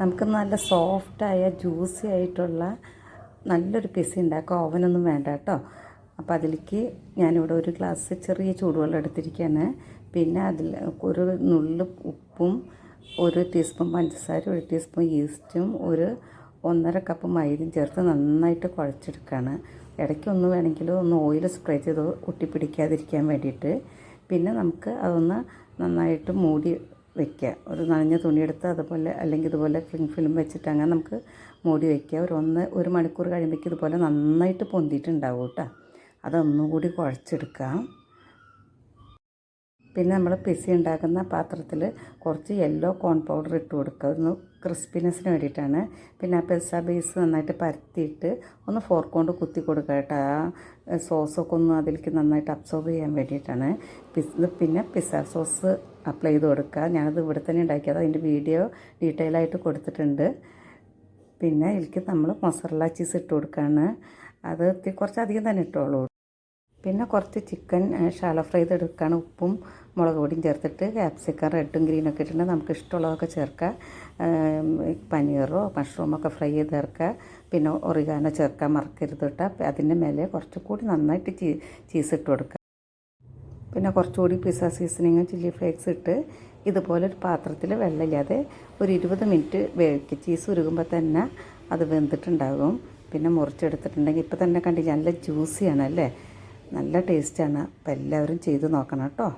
നമുക്ക് നല്ല സോഫ്റ്റായ ജ്യൂസി ആയിട്ടുള്ള നല്ലൊരു പിസ്സ ഉണ്ടാക്കാം. ഓവനൊന്നും വേണ്ട കേട്ടോ. അപ്പോൾ അതിലേക്ക് ഞാനിവിടെ ഒരു ഗ്ലാസ് ചെറിയ ചൂടുവെള്ളം എടുത്തിരിക്കുകയാണ്. പിന്നെ അതിൽ ഒരു നുള്ളു ഉപ്പും 1 ടീസ്പൂൺ പഞ്ചസാര, 1 ടീസ്പൂൺ ഈസ്റ്റും, 1.5 കപ്പ് മൈദയും ചേർത്ത് നന്നായിട്ട് കുഴച്ചെടുക്കുകയാണ്. ഇടയ്ക്കൊന്ന് വേണമെങ്കിൽ ഒന്ന് ഓയിൽ സ്പ്രേ ചെയ്ത് ഒട്ടിപ്പിടിക്കാതിരിക്കാൻ വേണ്ടിയിട്ട്. പിന്നെ നമുക്ക് അതൊന്ന് നന്നായിട്ട് മൂടി വയ്ക്കുക. ഒരു നനഞ്ഞ തുണിയെടുത്ത് അതുപോലെ അല്ലെങ്കിൽ ഇതുപോലെ ക്ലിംഗ് ഫിലിം വെച്ചിട്ട് അങ്ങനെ നമുക്ക് മൂടി വയ്ക്കുക. ഒരു മണിക്കൂർ കഴിയുമ്പോഴേക്കും ഇതുപോലെ നന്നായിട്ട് പൊന്തിയിട്ടുണ്ടാവും കേട്ടോ. അതൊന്നും കൂടി കുഴച്ചെടുക്കാം. പിന്നെ നമ്മൾ പിസ്സ ഉണ്ടാക്കുന്ന പാത്രത്തിൽ കുറച്ച് യെല്ലോ കോൺ പൗഡർ ഇട്ട് കൊടുക്കുക, ഒന്ന് ക്രിസ്പിനെസ്സിന് വേണ്ടിയിട്ടാണ്. പിന്നെ ആ പിസ്സ ബേസ് നന്നായിട്ട് പരത്തിയിട്ട് ഒന്ന് ഫോർക്ക് കൊണ്ട് കുത്തി കൊടുക്കുക കേട്ടോ. ആ സോസൊക്കെ ഒന്ന് അതിലേക്ക് നന്നായിട്ട് അബ്സോർബ് ചെയ്യാൻ വേണ്ടിയിട്ടാണ്. പിന്നെ പിസ്സ സോസ് അപ്ലൈ ചെയ്ത് കൊടുക്കുക. ഞാനത് ഇവിടെ തന്നെ ഉണ്ടാക്കിയത്, അതിൻ്റെ വീഡിയോ ഡീറ്റെയിൽ ആയിട്ട് കൊടുത്തിട്ടുണ്ട്. പിന്നെ ഇതിലേക്ക് നമ്മൾ മൊസറല്ല ചീസ് ഇട്ട് കൊടുക്കുകയാണ്. അത് കുറച്ചധികം തന്നെ ഇട്ടോളൂ. പിന്നെ കുറച്ച് ചിക്കൻ ഷാലോ ഫ്രൈ ചെയ്തെടുക്കുകയാണ്. ഉപ്പും മുളക് പൊടിയും ചേർത്തിട്ട് ക്യാപ്സിക്കം റെഡും ഗ്രീനൊക്കെ ഇട്ടിട്ട് നമുക്ക് ഇഷ്ടമുള്ളതൊക്കെ ചേർക്കുക. പനീറോ മഷ്റൂമൊക്കെ ഫ്രൈ ചെയ്ത് ചേർക്കുക. പിന്നെ ഒറിഗാനോ ചേർക്കാൻ മറക്കരുത് കേട്ടോ. അതിൻ്റെ മേലെ കുറച്ചുകൂടി നന്നായിട്ട് ചീസ് ഇട്ട് കൊടുക്കുക. പിന്നെ കുറച്ചുകൂടി പിസ്സ സീസണിങ്ങും ചില്ലി ഫ്ലേക്സ് ഇട്ട് ഇതുപോലെ ഒരു പാത്രത്തിൽ വെള്ളമില്ലാതെ ഒരു 20 മിനിറ്റ് വേവിക്കുക. ചീസ് ഉരുകുമ്പോൾ തന്നെ അത് വെന്തിട്ടുണ്ടാകും. പിന്നെ മുറിച്ചെടുത്തിട്ടുണ്ടെങ്കിൽ ഇപ്പോൾ തന്നെ കണ്ടില്ല, നല്ല ജ്യൂസിയാണ് അല്ലേ, നല്ല ടേസ്റ്റാണ്. അപ്പോൾ എല്ലാവരും ചെയ്ത് നോക്കണം കേട്ടോ.